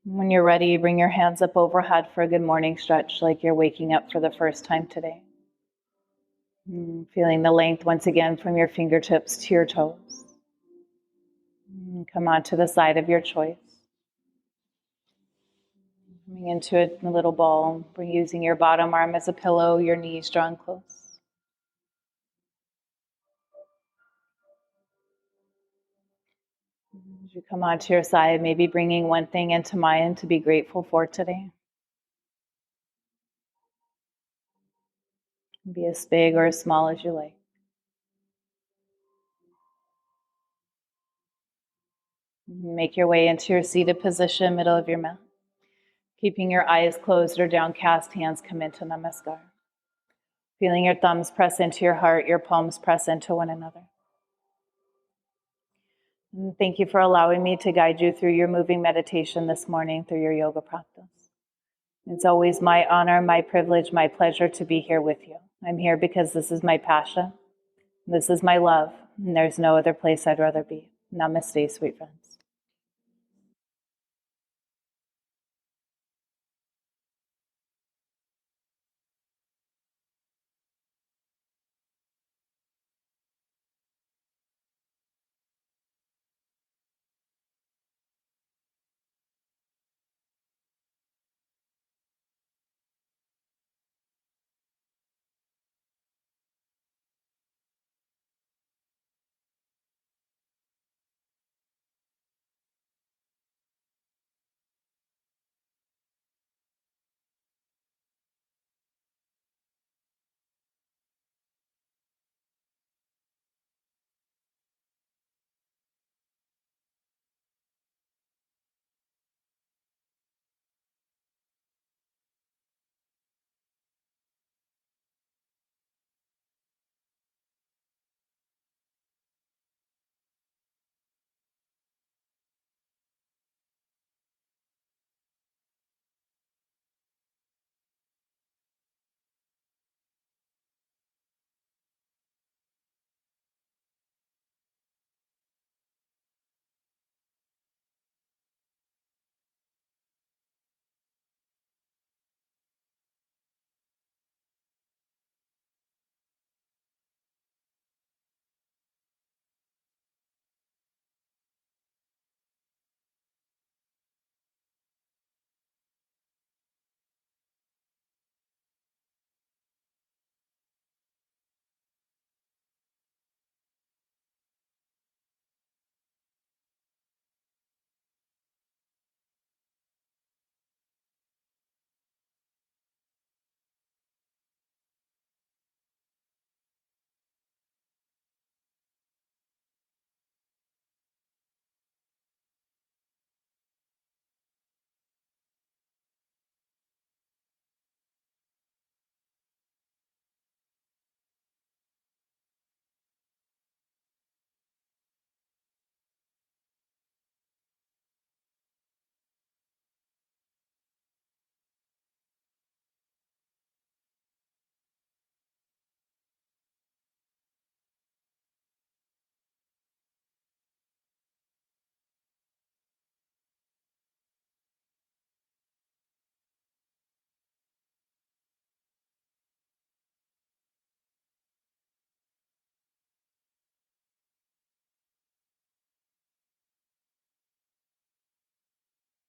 When you're ready, bring your hands up overhead for a good morning stretch, like you're waking up for the first time today. Feeling the length once again from your fingertips to your toes. Come on to the side of your choice. Coming into a little ball, using your bottom arm as a pillow, your knees drawn close. As you come onto your side, maybe bringing one thing into mind to be grateful for today. Be as big or as small as you like. Make your way into your seated position, middle of your mat. Keeping your eyes closed or downcast, hands come into Namaskar. Feeling your thumbs press into your heart, your palms press into one another. And thank you for allowing me to guide you through your moving meditation this morning, through your yoga practice. It's always my honor, my privilege, my pleasure to be here with you. I'm here because this is my passion. This is my love, and there's no other place I'd rather be. Namaste, sweet friends.